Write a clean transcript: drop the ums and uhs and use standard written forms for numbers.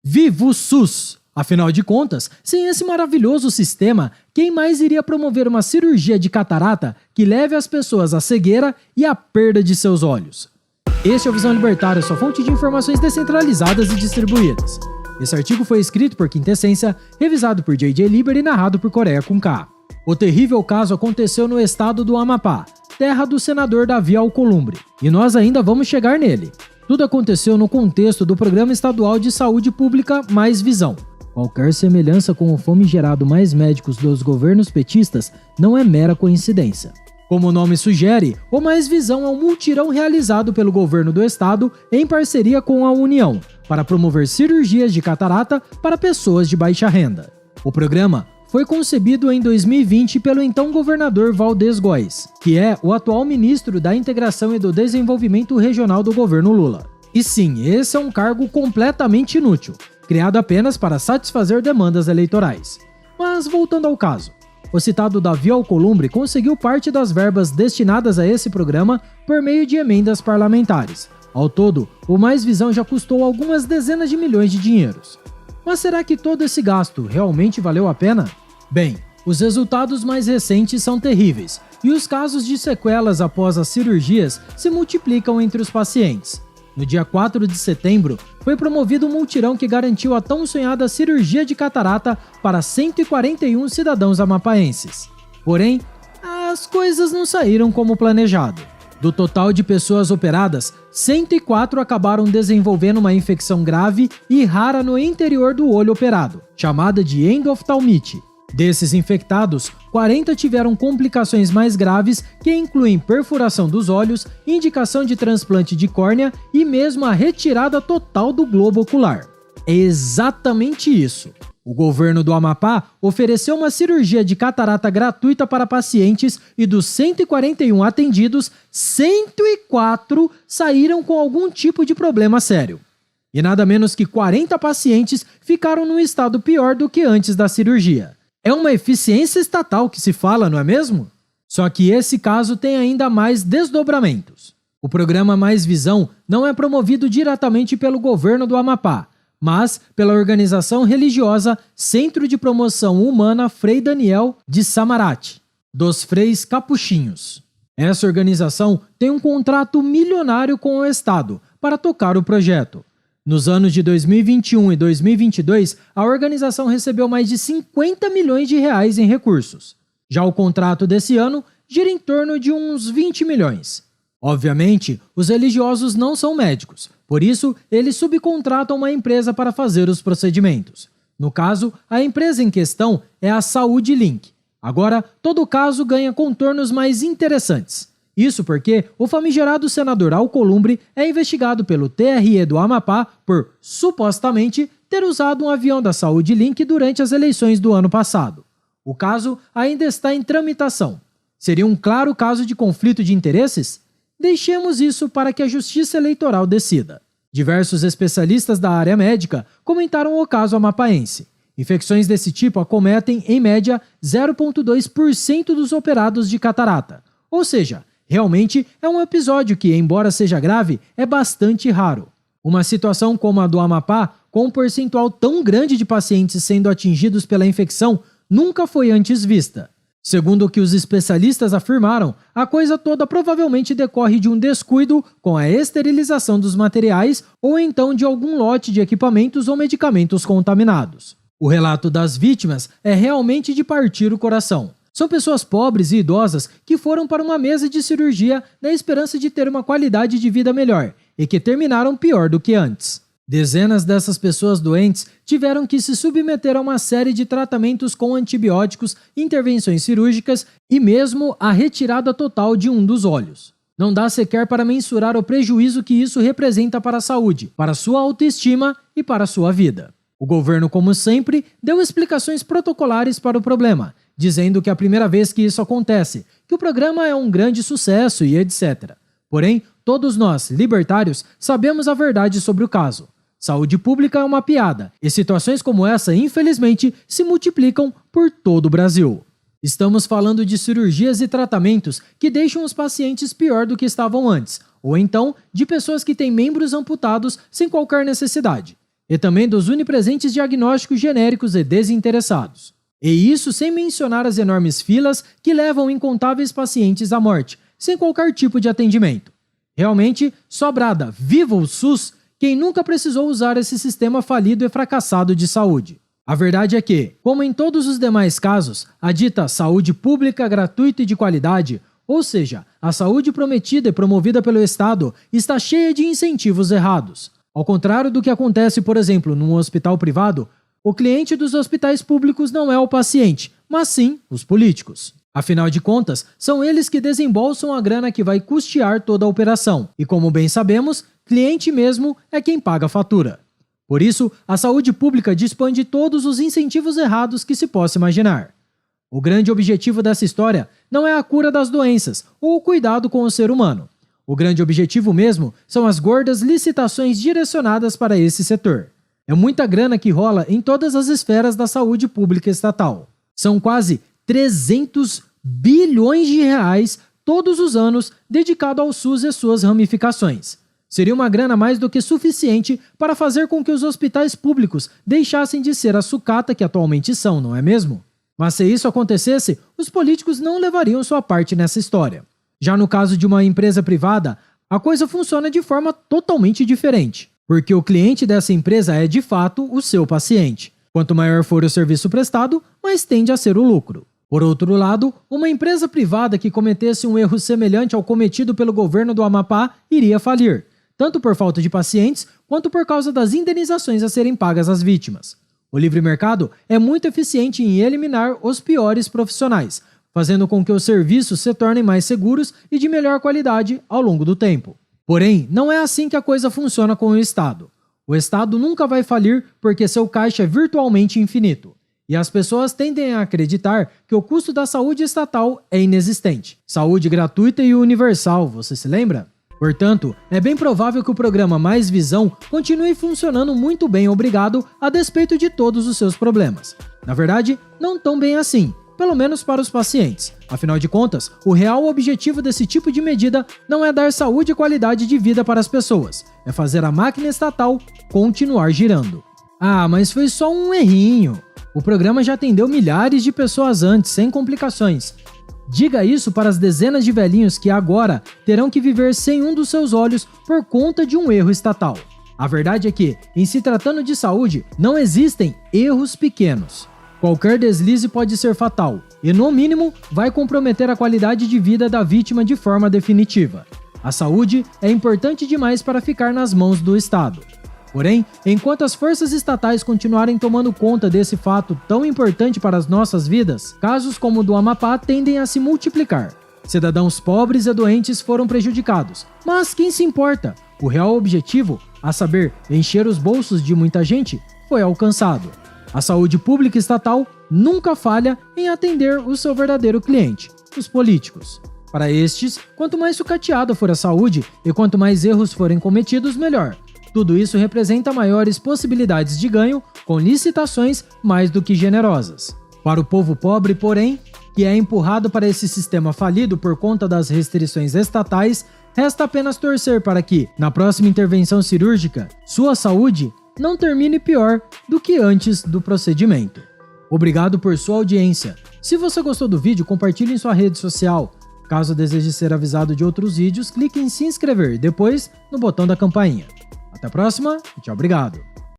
Viva o SUS! Afinal de contas, sem esse maravilhoso sistema, quem mais iria promover uma cirurgia de catarata que leve as pessoas à cegueira e à perda de seus olhos? Este é o Visão Libertária, sua fonte de informações descentralizadas e distribuídas. Esse artigo foi escrito por Quintessência, revisado por JJ Liber e narrado por Coreia com K. O terrível caso aconteceu no estado do Amapá, terra do senador Davi Alcolumbre, e nós ainda vamos chegar nele. Tudo aconteceu no contexto do Programa Estadual de Saúde Pública Mais Visão. Qualquer semelhança com o famigerado Mais Médicos dos governos petistas não é mera coincidência. Como o nome sugere, o Mais Visão é um mutirão realizado pelo governo do estado em parceria com a União, para promover cirurgias de catarata para pessoas de baixa renda. O programa foi concebido em 2020 pelo então governador Valdez Góes, que é o atual ministro da Integração e do Desenvolvimento Regional do governo Lula. E sim, esse é um cargo completamente inútil, criado apenas para satisfazer demandas eleitorais. Mas voltando ao caso, o citado Davi Alcolumbre conseguiu parte das verbas destinadas a esse programa por meio de emendas parlamentares. Ao todo, o Mais Visão já custou algumas dezenas de milhões de dinheiros. Mas será que todo esse gasto realmente valeu a pena? Bem, os resultados mais recentes são terríveis, e os casos de sequelas após as cirurgias se multiplicam entre os pacientes. No dia 4 de setembro, foi promovido um multirão que garantiu a tão sonhada cirurgia de catarata para 141 cidadãos amapaenses. Porém, as coisas não saíram como planejado. Do total de pessoas operadas, 104 acabaram desenvolvendo uma infecção grave e rara no interior do olho operado, chamada de endoftalmite. Desses infectados, 40 tiveram complicações mais graves que incluem perfuração dos olhos, indicação de transplante de córnea e mesmo a retirada total do globo ocular. É exatamente isso. O governo do Amapá ofereceu uma cirurgia de catarata gratuita para pacientes e dos 141 atendidos, 104 saíram com algum tipo de problema sério. E nada menos que 40 pacientes ficaram num estado pior do que antes da cirurgia. É uma eficiência estatal que se fala, não é mesmo? Só que esse caso tem ainda mais desdobramentos. O programa Mais Visão não é promovido diretamente pelo governo do Amapá, mas pela organização religiosa Centro de Promoção Humana Frei Daniel de Samarate, dos Freis Capuchinhos. Essa organização tem um contrato milionário com o Estado para tocar o projeto. Nos anos de 2021 e 2022, a organização recebeu mais de 50 milhões de reais em recursos. Já o contrato desse ano gira em torno de uns 20 milhões. Obviamente, os religiosos não são médicos, por isso eles subcontratam uma empresa para fazer os procedimentos. No caso, a empresa em questão é a Saúde Link. Agora, todo o caso ganha contornos mais interessantes. Isso porque o famigerado senador Alcolumbre é investigado pelo TRE do Amapá por, supostamente, ter usado um avião da Saúde Link durante as eleições do ano passado. O caso ainda está em tramitação. Seria um claro caso de conflito de interesses? Deixemos isso para que a Justiça Eleitoral decida. Diversos especialistas da área médica comentaram o caso amapaense. Infecções desse tipo acometem, em média, 0,2% dos operados de catarata. Ou seja, realmente é um episódio que, embora seja grave, é bastante raro. Uma situação como a do Amapá, com um percentual tão grande de pacientes sendo atingidos pela infecção, nunca foi antes vista. Segundo o que os especialistas afirmaram, a coisa toda provavelmente decorre de um descuido com a esterilização dos materiais ou então de algum lote de equipamentos ou medicamentos contaminados. O relato das vítimas é realmente de partir o coração. São pessoas pobres e idosas que foram para uma mesa de cirurgia na esperança de ter uma qualidade de vida melhor e que terminaram pior do que antes. Dezenas dessas pessoas doentes tiveram que se submeter a uma série de tratamentos com antibióticos, intervenções cirúrgicas e mesmo a retirada total de um dos olhos. Não dá sequer para mensurar o prejuízo que isso representa para a saúde, para sua autoestima e para sua vida. O governo, como sempre, deu explicações protocolares para o problema, dizendo que é a primeira vez que isso acontece, que o programa é um grande sucesso e etc. Porém, todos nós, libertários, sabemos a verdade sobre o caso. Saúde pública é uma piada, e situações como essa, infelizmente, se multiplicam por todo o Brasil. Estamos falando de cirurgias e tratamentos que deixam os pacientes pior do que estavam antes, ou então de pessoas que têm membros amputados sem qualquer necessidade. e também dos onipresentes diagnósticos genéricos e desinteressados. E isso sem mencionar as enormes filas que levam incontáveis pacientes à morte, sem qualquer tipo de atendimento. Realmente, só brada "Viva o SUS" quem nunca precisou usar esse sistema falido e fracassado de saúde. A verdade é que, como em todos os demais casos, a dita saúde pública, gratuita e de qualidade, ou seja, a saúde prometida e promovida pelo Estado, está cheia de incentivos errados. Ao contrário do que acontece, por exemplo, num hospital privado, o cliente dos hospitais públicos não é o paciente, mas sim os políticos. Afinal de contas, são eles que desembolsam a grana que vai custear toda a operação. E como bem sabemos, cliente mesmo é quem paga a fatura. Por isso, a saúde pública dispõe de todos os incentivos errados que se possa imaginar. O grande objetivo dessa história não é a cura das doenças ou o cuidado com o ser humano. O grande objetivo mesmo são as gordas licitações direcionadas para esse setor. É muita grana que rola em todas as esferas da saúde pública estatal. São quase 300 bilhões de reais todos os anos dedicado ao SUS e suas ramificações. Seria uma grana mais do que suficiente para fazer com que os hospitais públicos deixassem de ser a sucata que atualmente são, não é mesmo? Mas se isso acontecesse, os políticos não levariam sua parte nessa história. Já no caso de uma empresa privada, a coisa funciona de forma totalmente diferente, porque o cliente dessa empresa é de fato o seu paciente. Quanto maior for o serviço prestado, mais tende a ser o lucro. Por outro lado, uma empresa privada que cometesse um erro semelhante ao cometido pelo governo do Amapá iria falir, tanto por falta de pacientes quanto por causa das indenizações a serem pagas às vítimas. O livre mercado é muito eficiente em eliminar os piores profissionais, fazendo com que os serviços se tornem mais seguros e de melhor qualidade ao longo do tempo. Porém, não é assim que a coisa funciona com o Estado. O Estado nunca vai falir porque seu caixa é virtualmente infinito. E as pessoas tendem a acreditar que o custo da saúde estatal é inexistente. Saúde gratuita e universal, você se lembra? Portanto, é bem provável que o programa Mais Visão continue funcionando muito bem, obrigado, a despeito de todos os seus problemas. Na verdade, não tão bem assim, pelo menos para os pacientes. Afinal de contas, o real objetivo desse tipo de medida não é dar saúde e qualidade de vida para as pessoas, é fazer a máquina estatal continuar girando. Ah, mas foi só um errinho. O programa já atendeu milhares de pessoas antes, sem complicações. Diga isso para as dezenas de velhinhos que agora terão que viver sem um dos seus olhos por conta de um erro estatal. A verdade é que, em se tratando de saúde, não existem erros pequenos. Qualquer deslize pode ser fatal e, no mínimo, vai comprometer a qualidade de vida da vítima de forma definitiva. A saúde é importante demais para ficar nas mãos do Estado. Porém, enquanto as forças estatais continuarem tomando conta desse fato tão importante para as nossas vidas, casos como o do Amapá tendem a se multiplicar. Cidadãos pobres e doentes foram prejudicados, mas quem se importa? O real objetivo, a saber, encher os bolsos de muita gente, foi alcançado. A saúde pública estatal nunca falha em atender o seu verdadeiro cliente, os políticos. Para estes, quanto mais sucateada for a saúde e quanto mais erros forem cometidos, melhor. Tudo isso representa maiores possibilidades de ganho, com licitações mais do que generosas. Para o povo pobre, porém, que é empurrado para esse sistema falido por conta das restrições estatais, resta apenas torcer para que, na próxima intervenção cirúrgica, sua saúde não termine pior do que antes do procedimento. Obrigado por sua audiência. Se você gostou do vídeo, compartilhe em sua rede social. Caso deseje ser avisado de outros vídeos, clique em se inscrever e depois no botão da campainha. Até a próxima e tchau, obrigado!